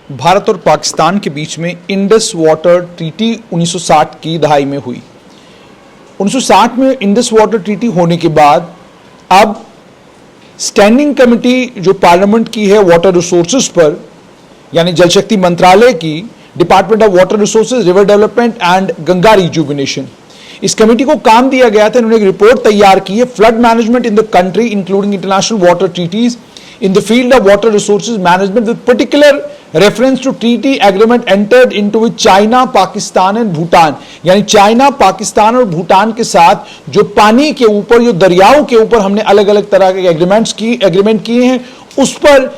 भारत और पाकिस्तान के बीच में इंडस वाटर ट्रीटी 1960 की दहाई में हुई। 1960 में इंडस वाटर ट्रीटी होने के बाद अब स्टैंडिंग कमेटी जो पार्लियामेंट की है वाटर रिसोर्सेज पर, यानी जल शक्ति मंत्रालय की, department of water resources, river development and Ganga rejuvenation, इस कमेटी को काम दिया गया था। इन्होंने एक रिपोर्ट तैयार की है, flood management in the country including international water treaties in the field of water resources management with particular reference to treaty agreement entered into with China, Pakistan and Bhutan। यानी चाइना, पाकिस्तान और भूटान के साथ जो पानी के ऊपर, जो दरियाओं के ऊपर हमने अलग अलग तरह के एग्रीमेंट किए हैं, उस पर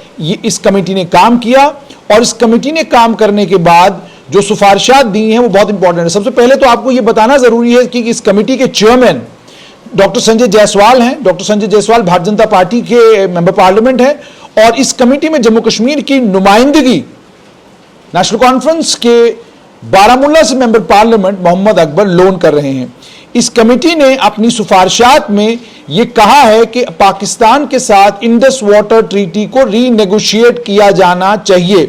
इस कमेटी ने काम किया। और इस कमेटी ने काम करने के बाद जो सिफारिशात दी हैं वो बहुत इंपॉर्टेंट है। सबसे पहले तो आपको ये बताना जरूरी है कि इस कमेटी के चेयरमैन डॉक्टर संजय जायसवाल हैं। डॉक्टर संजय जायसवाल भारतीय जनता पार्टी के मेंबर पार्लियामेंट हैं और इस कमेटी में जम्मू कश्मीर की नुमाइंदगी नेशनल कॉन्फ्रेंस के बारामूला से मेंबर पार्लियामेंट मोहम्मद अकबर लोन कर रहे हैं। इस कमेटी ने अपनी सिफारिशात में यह कहा है कि पाकिस्तान के साथ इंडस वाटर ट्रीटी को रीनेगोशिएट किया जाना चाहिए।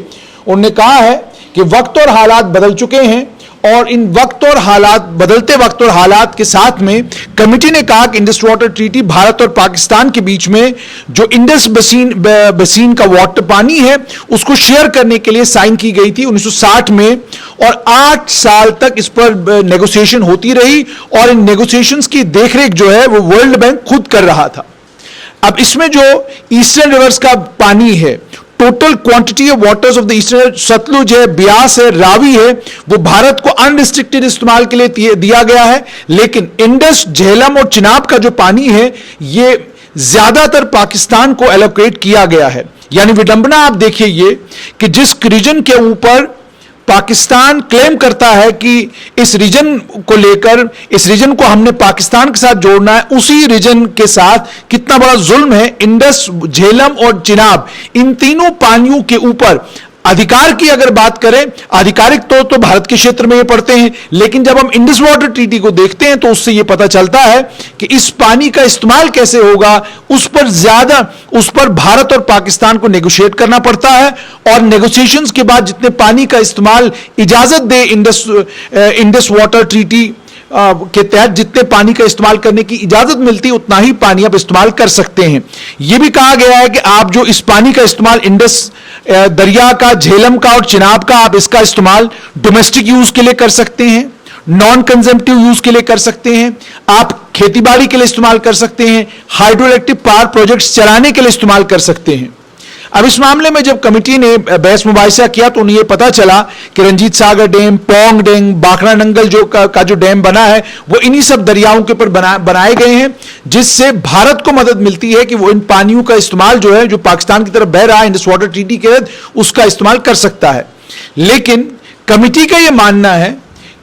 उन्होंने कहा है कि वक्त और हालात बदल चुके हैं और इन बदलते वक्त और हालात के साथ में कमेटी ने कहा कि इंडस वाटर ट्रीटी भारत और पाकिस्तान के बीच में जो इंडस बसीन का वाटर पानी है उसको शेयर करने के लिए साइन की गई थी 1960 में, और 8 साल तक इस पर नेगोशिएशन होती रही और इन नेगोशिएशंस की देखरेख जो है वो वर्ल्ड बैंक खुद कर रहा था। अब इसमें जो ईस्टर्न रिवर्स का पानी है, total quantity of waters of the eastern, Sutlej है, ब्यास है, रावी है, वो भारत को अनरिस्ट्रिक्टेड इस्तेमाल के लिए दिया गया है। लेकिन इंडस, झेलम और चिनाब का जो पानी है ये ज्यादातर पाकिस्तान को एलोकेट किया गया है। यानी विडंबना आप देखिए ये कि जिस रीजन के ऊपर पाकिस्तान क्लेम करता है कि इस रीजन को लेकर, इस रीजन को हमने पाकिस्तान के साथ जोड़ना है, उसी रीजन के साथ कितना बड़ा जुल्म है। इंडस, झेलम और चिनाब, इन तीनों पानियों के ऊपर अधिकार की अगर बात करें, आधिकारिक तो भारत के क्षेत्र में ये पड़ते हैं, लेकिन जब हम इंडस वाटर ट्रीटी को देखते हैं तो उससे ये पता चलता है कि इस पानी का इस्तेमाल कैसे होगा, उस पर भारत और पाकिस्तान को नेगोशिएट करना पड़ता है। और नेगोशिएशंस के बाद जितने पानी का इस्तेमाल इजाजत दे इंडस वाटर ट्रीटी के तहत जितने पानी का इस्तेमाल करने की इजाजत मिलती है उतना ही पानी आप इस्तेमाल कर सकते हैं। यह भी कहा गया है कि आप जो इस पानी का इस्तेमाल इंडस दरिया का, झेलम का और चिनाब का, आप इसका इस्तेमाल डोमेस्टिक यूज के लिए कर सकते हैं, नॉन कंजम्पटिव यूज के लिए कर सकते हैं, आप खेतीबाड़ी के लिए इस्तेमाल कर सकते हैं, हाइड्रो इलेक्ट्रिक पावर प्रोजेक्ट्स चलाने के लिए इस्तेमाल कर सकते हैं। अब इस मामले में जब कमेटी ने बहस मुबाहिसा किया तो उन्हें यह पता चला कि रंजीत सागर डैम, पोंग डैम, बाखरा नंगल का जो डैम बना है वो इन्हीं सब दरियाओं के ऊपर बनाए गए हैं, जिससे भारत को मदद मिलती है कि वो इन पानियों का इस्तेमाल जो है, जो पाकिस्तान की तरफ बह रहा है इंडस वाटर ट्रीटी के तहत, उसका इस्तेमाल कर सकता है। लेकिन कमेटी का यह मानना है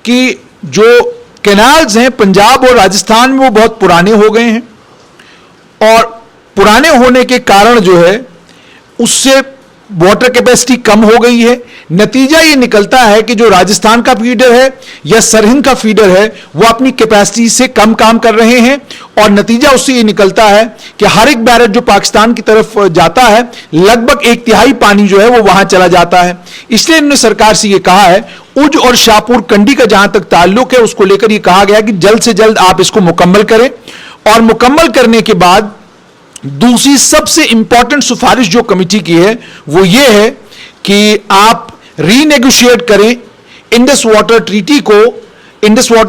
कि जो कैनाल्स हैं पंजाब और राजस्थान में वो बहुत पुराने हो गए हैं और पुराने होने के कारण जो है उससे वाटर कैपेसिटी कम हो गई है। नतीजा ये निकलता है कि जो राजस्थान का फीडर है या सरहिंद का फीडर है वो अपनी कैपेसिटी से कम काम कर रहे हैं और नतीजा उससे ये निकलता है कि हर एक बैरज जो पाकिस्तान की तरफ जाता है लगभग 1/3 पानी जो है वो वहां चला जाता है। इसलिए इन्होंने सरकार से ये कहा है, उज और शाहपुर कंडी का जहां तक ताल्लुक है उसको लेकर ये कहा गया कि जल्द से जल्द आप इसको मुकम्मल करें। और मुकम्मल करने के बाद दूसरी सबसे इंपॉर्टेंट सिफारिश जो कमेटी की है वो ये है कि आप रीनेगोशिएट करें इंडस वाटर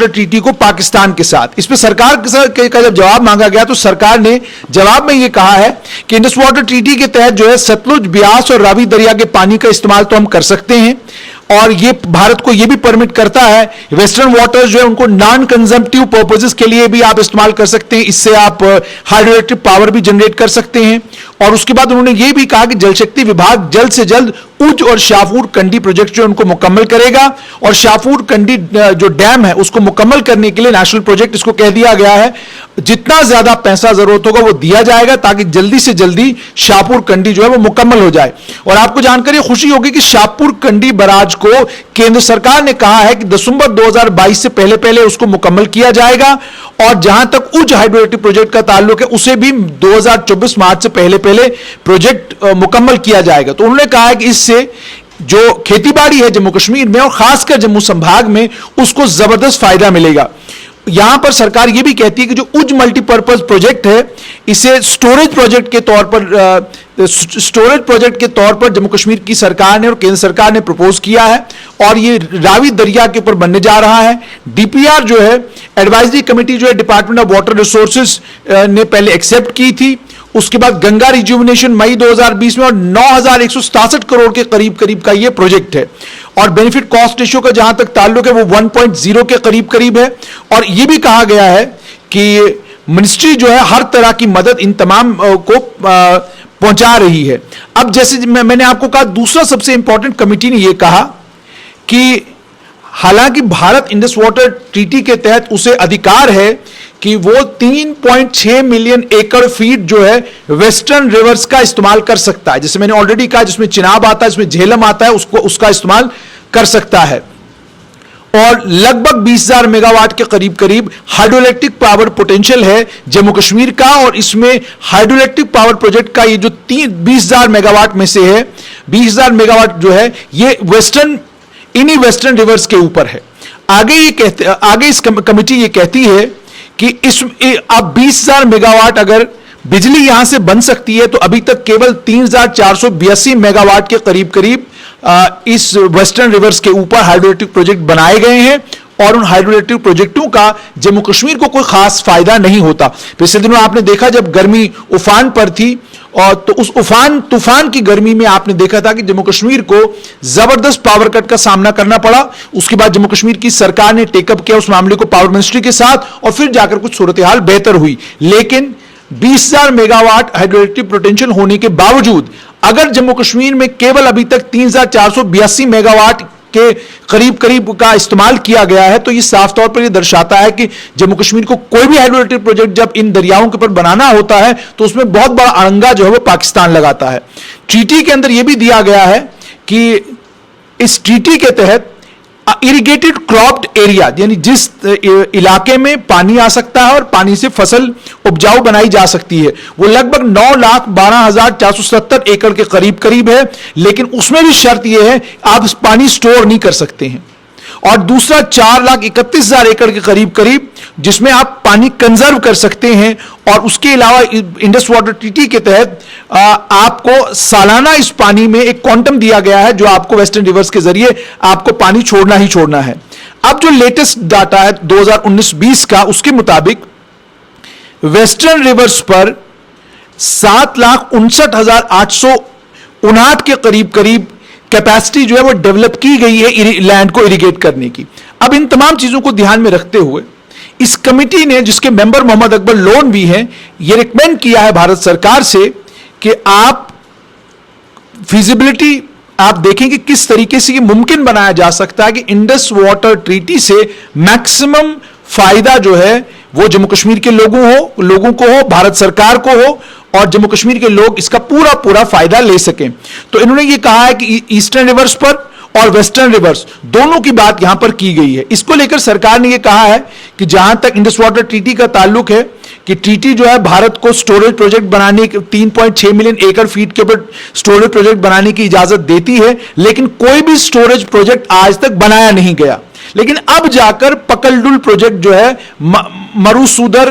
ट्रीटी को पाकिस्तान के साथ। इस पे सरकार का जब जवाब मांगा गया तो सरकार ने जवाब में यह कहा है कि इंडस वाटर ट्रीटी के तहत जो है सतलुज, ब्यास और रावी दरिया के पानी का इस्तेमाल तो हम कर सकते हैं और ये भारत को ये भी परमिट करता है वेस्टर्न वाटर्स जो है उनको नॉन कंजम्पटिव पर्पसेस के लिए भी आप इस्तेमाल कर सकते हैं। इससे आप हाइड्रो इलेक्ट्रिक पावर भी जनरेट कर सकते हैं। और उसके बाद उन्होंने ये भी कहा कि जल शक्ति विभाग जल्द से जल्द उज और शाहपुर कंडी प्रोजेक्ट जो उनको मुकम्मल करेगा और शाहपुर कंडी जो डैम है उसको मुकम्मल करने के लिए नेशनल प्रोजेक्ट इसको कह दिया गया है। जितना ज्यादा पैसा जरूरत होगा वो दिया जाएगा ताकि जल्दी से जल्दी शाहपुर कंडी जो है वो मुकम्मल हो जाए। और आपको जानकर ये खुशी होगी कि शाहपुर कंडी बराज को केंद्र सरकार ने कहा है कि दिसंबर 2022 से पहले उसको मुकम्मल किया जाएगा और जहां तक उज हाइड्रो इलेक्ट्रिक प्रोजेक्ट का ताल्लुक है उसे भी 2024 मार्च से पहले प्रोजेक्ट मुकम्मल किया जाएगा। तो उन्होंने कहा है कि इससे जो खेतीबाड़ी है जम्मू कश्मीर में और खासकर जम्मू संभाग में, उसको जबरदस्त फायदा मिलेगा। यहां पर सरकार यह भी कहती है कि जो उज मल्टीपर्पज प्रोजेक्ट है, इसे स्टोरेज प्रोजेक्ट के तौर पर जम्मू कश्मीर की सरकार ने और केंद्र सरकार ने प्रपोज किया है और ये रावी दरिया के ऊपर बनने जा रहा है। डीपीआर जो है, एडवाइजरी कमेटी जो है डिपार्टमेंट ऑफ वाटर रिसोर्सेज ने पहले एक्सेप्ट की थी। उसके बाद गंगा रिजुविनेशन मई 2020 में और 9,167 करोड़ के करीब का ये प्रोजेक्ट है और बेनिफिट कॉस्ट रेशियो का जहां तक ताल्लुक है वो 1.0 के करीब है। और ये भी कहा गया है कि मिनिस्ट्री जो है हर तरह की मदद इन तमाम को पहुंचा रही है। अब जैसे मैंने आपको कहा, दूसरा सबसे इंपॉर्टेंट कमिटी ने यह कहा कि हालांकि भारत इंडस वाटर ट्रीटी के तहत उसे अधिकार है कि वो 3.6 मिलियन एकड़ फीट जो है वेस्टर्न रिवर्स का इस्तेमाल कर सकता है। जैसे मैंने ऑलरेडी कहा, जिसमें चिनाब आता है, जिसमें झेलम आता है, उसका इस्तेमाल कर सकता है। और लगभग 20,000 मेगावाट के करीब हाइड्रोइलेक्ट्रिक पावर पोटेंशियल है जम्मू कश्मीर का। और इसमें हाइड्रोइलेक्ट्रिक पावर प्रोजेक्ट का ये जो 20,000 मेगावाट में से है, 20,000 मेगावाट जो है ये इन्हीं वेस्टर्न रिवर्स के ऊपर है। आगे इस कमेटी ये कहती है कि अब 20,000 मेगावाट अगर बिजली यहां से बन सकती है तो अभी तक केवल 3,482 मेगावाट के करीब इस वेस्टर्न रिवर्स के ऊपर हाइड्रोइलेक्ट्रिक प्रोजेक्ट बनाए गए हैं और उन हाइड्रोइलेक्ट्रिक प्रोजेक्टों का जम्मू कश्मीर को कोई खास फायदा नहीं होता। पिछले दिनों आपने देखा जब गर्मी उफान पर थी और तो उस तूफान की गर्मी में आपने देखा था कि जम्मू कश्मीर को जबरदस्त पावर कट का सामना करना पड़ा। उसके बाद जम्मू कश्मीर की सरकार ने टेकअप किया उस मामले को पावर मिनिस्ट्री के साथ और फिर जाकर कुछ सूरत हाल बेहतर हुई। लेकिन 20,000 मेगावाट हाइड्रोइलेक्ट्रिक पोटेंशियल होने के बावजूद अगर जम्मू कश्मीर में केवल अभी तक 3,482 मेगावाट के करीब का इस्तेमाल किया गया है, तो यह साफ तौर पर यह दर्शाता है कि जम्मू कश्मीर को कोई भी हाइड्रोइलेक्ट्रिक प्रोजेक्ट जब इन दरियाओं के ऊपर बनाना होता है तो उसमें बहुत बड़ा अड़ंगा जो है वो पाकिस्तान लगाता है। ट्रीटी के अंदर यह भी दिया गया है कि इस ट्रीटी के तहत इरिगेटेड क्रॉप्ड एरिया, यानी जिस इलाके में पानी आ सकता है और पानी से फसल उपजाऊ बनाई जा सकती है, वो लगभग 9,12,470 एकड़ के करीब है। लेकिन उसमें भी शर्त यह है आप पानी स्टोर नहीं कर सकते हैं। और दूसरा 4,31,000 एकड़ के करीब जिसमें आप पानी कंजर्व कर सकते हैं। और उसके अलावा इंडस वाटर ट्रीटी के तहत आपको सालाना इस पानी में एक क्वांटम दिया गया है जो आपको वेस्टर्न रिवर्स के जरिए आपको पानी छोड़ना ही छोड़ना है। अब जो लेटेस्ट डाटा है 2019-20 का, उसके मुताबिक वेस्टर्न रिवर्स पर 7,59,859 के करीब कैपेसिटी जो है वो डेवलप की गई है लैंड को इरिगेट करने की। अब इन तमाम चीजों को ध्यान में रखते हुए इस कमिटी ने, जिसके मेंबर मोहम्मद अकबर लोन भी हैं, ये रिकमेंड किया है भारत सरकार से कि आप फिजिबिलिटी आप देखें कि किस तरीके से ये मुमकिन बनाया जा सकता है कि इंडस वाटर ट्रीटी से मैक्सिमम फायदा जो है वो जम्मू कश्मीर के लोगों को हो, भारत सरकार को हो और जम्मू कश्मीर के लोग इसका पूरा फायदा ले सकें। तो इन्होंने ये कहा है कि ईस्टर्न रिवर्स पर और वेस्टर्न रिवर्स दोनों की बात यहां पर की गई है। इसको लेकर सरकार ने यह कहा है कि जहां तक इंडस वाटर ट्रीटी का ताल्लुक है कि ट्रीटी जो है भारत को स्टोरेज प्रोजेक्ट बनाने 3.6 मिलियन एकड़ फीट के ऊपर स्टोरेज प्रोजेक्ट बनाने की इजाजत देती है, लेकिन कोई भी स्टोरेज प्रोजेक्ट आज तक बनाया नहीं गया। लेकिन अब जाकर पकलडुल प्रोजेक्ट जो है मरुसूदर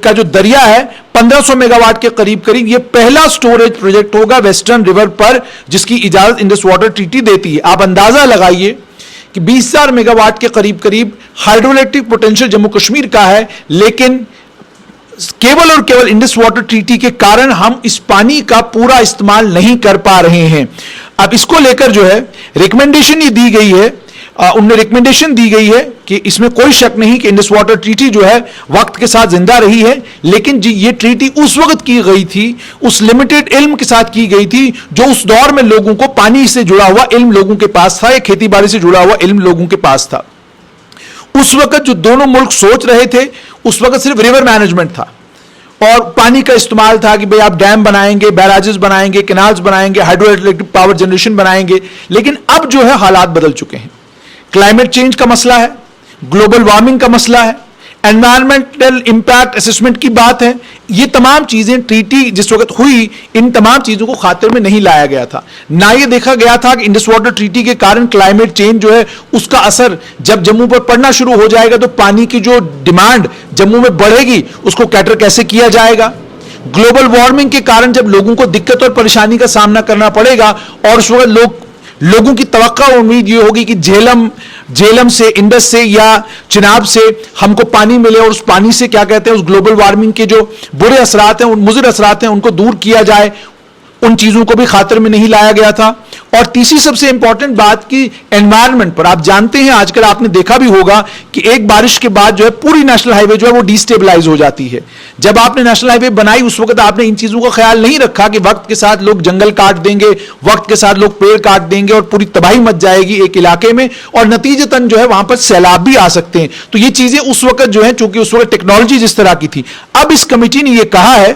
का जो दरिया है 1500 मेगावाट के करीब ये पहला स्टोरेज प्रोजेक्ट होगा वेस्टर्न रिवर पर जिसकी इजाजत इंडस वाटर ट्रीटी देती है। आप अंदाजा लगाइए कि 20,000 मेगावाट के करीब हाइड्रोइलेक्ट्रिक पोटेंशियल जम्मू कश्मीर का है, लेकिन केवल और केवल इंडस वाटर ट्रीटी के कारण हम इस पानी का पूरा इस्तेमाल नहीं कर पा रहे हैं। अब इसको लेकर जो है रिकमेंडेशन ये दी गई है, उनने रिकमेंडेशन दी गई है कि इसमें कोई शक नहीं कि इंडस वाटर ट्रीटी जो है वक्त के साथ जिंदा रही है, लेकिन ये ट्रीटी उस वक्त की गई थी, उस लिमिटेड इल्म के साथ की गई थी जो उस दौर में लोगों को पानी से जुड़ा हुआ इल्म लोगों के पास था या खेती बाड़ी से जुड़ा हुआ इल्म लोगों के पास था। उस वक्त जो दोनों मुल्क सोच रहे थे उस वक्त सिर्फ रिवर मैनेजमेंट था और पानी का इस्तेमाल था कि भाई आप डैम बनाएंगे, बैराजेस बनाएंगे, कैनाल्स बनाएंगे, हाइड्रो इलेक्ट्रिक पावर जनरेशन बनाएंगे। लेकिन अब जो है हालात बदल चुके हैं। क्लाइमेट चेंज का मसला है, ग्लोबल वार्मिंग का मसला है, एनवायरमेंटल इंपैक्ट असेसमेंट की बात है। ये तमाम चीजें ट्रीटी जिस वक्त हुई, इन तमाम चीजों को खातिर में नहीं लाया गया था। ना ये देखा गया था कि इंडस वाटर ट्रीटी के कारण क्लाइमेट चेंज जो है उसका असर जब जम्मू पर पड़ना शुरू हो जाएगा तो पानी की जो डिमांड जम्मू में बढ़ेगी उसको कैटर कैसे किया जाएगा। ग्लोबल वार्मिंग के कारण जब लोगों को दिक्कत और परेशानी का सामना करना पड़ेगा और उस वक्त लोगों की तवक्का और उम्मीद ये होगी कि झेलम से, इंडस से या चिनाब से हमको पानी मिले और उस पानी से क्या कहते हैं, उस ग्लोबल वार्मिंग के जो बुरे असरात हैं, उन मुज़िर असरात हैं, उनको दूर किया जाए। उन चीजों को भी खातिर में नहीं लाया गया था। और तीसरी सबसे इंपॉर्टेंट बात की एनवायरनमेंट पर, आप जानते हैं आजकल आपने देखा भी होगा कि एक बारिश के बाद जो है पूरी नेशनल हाईवे जो है वो डिस्टेबलाइज हो जाती है। जब आपने नेशनल हाईवे बनाई उस वक्त आपने इन चीजों का ख्याल नहीं रखा कि वक्त के साथ लोग जंगल काट देंगे, वक्त के साथ लोग पेड़ काट देंगे और पूरी तबाही मच जाएगी एक इलाके में और नतीजतन जो है वहां पर सैलाब भी आ सकते हैं। तो ये चीजें उस वक्त जो है, चूंकि उस वक्त टेक्नोलॉजी जिस तरह की थी, अब इस कमेटी ने यह कहा है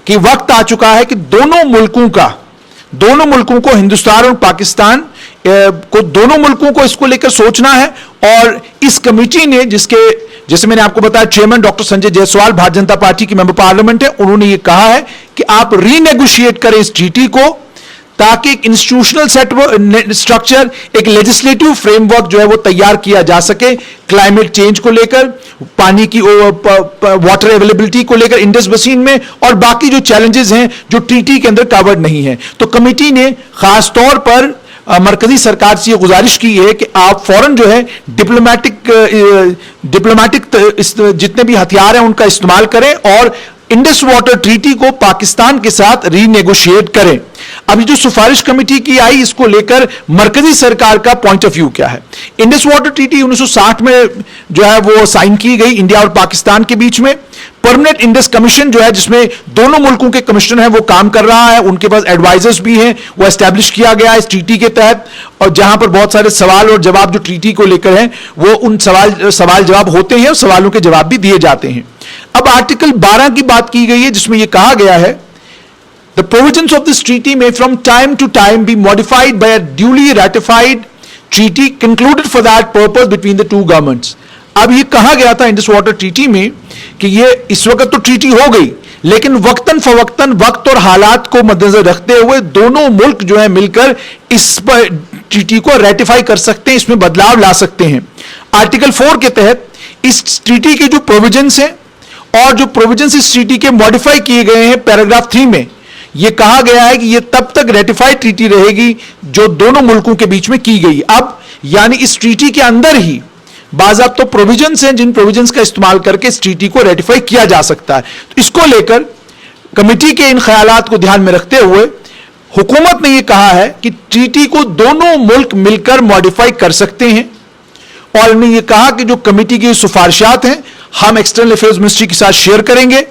कि वक्त आ चुका है कि दोनों मुल्कों को, हिंदुस्तान और पाकिस्तान को, दोनों मुल्कों को इसको लेकर सोचना है। और इस कमेटी ने जैसे मैंने आपको बताया, chairman doctor Sanjay Jaiswal Bharatiya Janata party के मेंबर पार्लियामेंट है, उन्होंने ये कहा है कि आप रीनेगोशिएट करें इस ट्रीटी को ताकि एक इंस्टीट्यूशनल स्ट्रक्चर, एक लेजिस्लेटिव फ्रेमवर्क जो है वो तैयार किया जा सके क्लाइमेट चेंज को लेकर, पानी की वाटर अवेलेबिलिटी को लेकर इंडस बसीन में और बाकी जो चैलेंजेस हैं जो ट्रीटी के अंदर कवर्ड नहीं है। तो कमेटी ने खास तौर पर मरकजी सरकार से ये गुजारिश की है कि आप फौरन जो है डिप्लोमेटिक जितने भी हथियार हैं उनका इस्तेमाल करें और इंडस वाटर ट्रीटी को पाकिस्तान के साथ रीनेगोशिएट करें। अभी जो सिफारिश कमेटी की आई, इसको लेकर मरकजी सरकार का पॉइंट ऑफ व्यू क्या है। इंडस वाटर ट्रीटी 1960 में जो है वो साइन की गई इंडिया और पाकिस्तान के बीच में। परमानेंट इंडस कमीशन जो है, जिसमें दोनों मुल्कों के कमिश्नर हैं, वो काम कर रहा है, उनके पास एडवाइजर्स भी हैं, वो एस्टैब्लिश किया गया इस ट्रीटी के तहत। और जहां पर बहुत सारे सवाल और जवाब जो ट्रीटी को लेकर हैं वो उन सवाल जवाब होते हैं और सवालों के जवाब भी दिए जाते हैं। अब आर्टिकल 12 की बात की गई है जिसमें यह कहा गया है, The provisions of this treaty may from time to time be modified by a duly ratified treaty concluded for that purpose between the two governments. अब ये कहा गया था इंडस वाटर ट्रीटी में कि ये इस वक्त तो ट्रीटी हो गई, लेकिन वक्तन फवक्तन वक्त और हालात को मद्देनजर रखते हुए दोनों मुल्क जो है मिलकर इस ट्रीटी को रेटिफाई कर सकते हैं, इसमें बदलाव ला सकते हैं। आर्टिकल 4 के तहत इस ट्रीटी के जो प्रोविजंस हैं और जो प्रोविजंस इस ट्रीटी के मॉडिफाई किए गए हैं पैराग्राफ 3 में, यह कहा गया है कि यह तब तक रेटिफाइड ट्रीटी रहेगी जो दोनों मुल्कों के बीच में की गई। अब यानी इस ट्रीटी के अंदर ही बाज़ाब्ता प्रोविजंस हैं जिन प्रोविजंस का इस्तेमाल करके इस ट्रीटी को रेटिफाई किया जा सकता है। तो इसको लेकर कमेटी के इन ख्यालात को ध्यान में रखते हुए हुकूमत ने यह कहा है कि ट्रीटी को दोनों मुल्क मिलकर मॉडिफाई कर सकते हैं। और उन्होंने यह कहा कि जो कमेटी की सिफारिशात हैं हम एक्सटर्नल अफेयर्स मिनिस्ट्री के साथ शेयर करेंगे,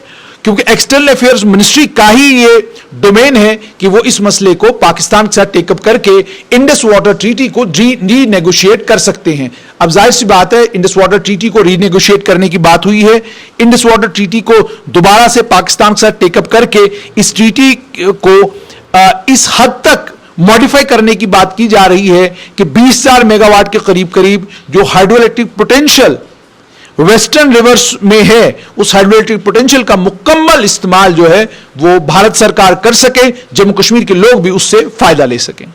क्योंकि एक्सटर्नल अफेयर्स मिनिस्ट्री का ही ये डोमेन है कि वो इस मसले को पाकिस्तान के साथ टेकअप करके इंडस वाटर ट्रीटी को रीनेगोशिएट कर सकते हैं। अब जाहिर सी बात है, इंडस वाटर ट्रीटी को रीनेगोशिएट करने की बात हुई है, इंडस वाटर ट्रीटी को दोबारा से पाकिस्तान के साथ टेकअप करके इस ट्रीटी को इस हद तक मॉडिफाई करने की बात की जा रही है कि 20,000 मेगावाट के करीब जो hydro electric potential western rivers में है, उस हाइड्रो इलेक्ट्रिक पोटेंशियल का मुकम्मल इस्तेमाल जो है वो भारत सरकार कर सके, जम्मू कश्मीर के लोग भी उससे फायदा ले सकें।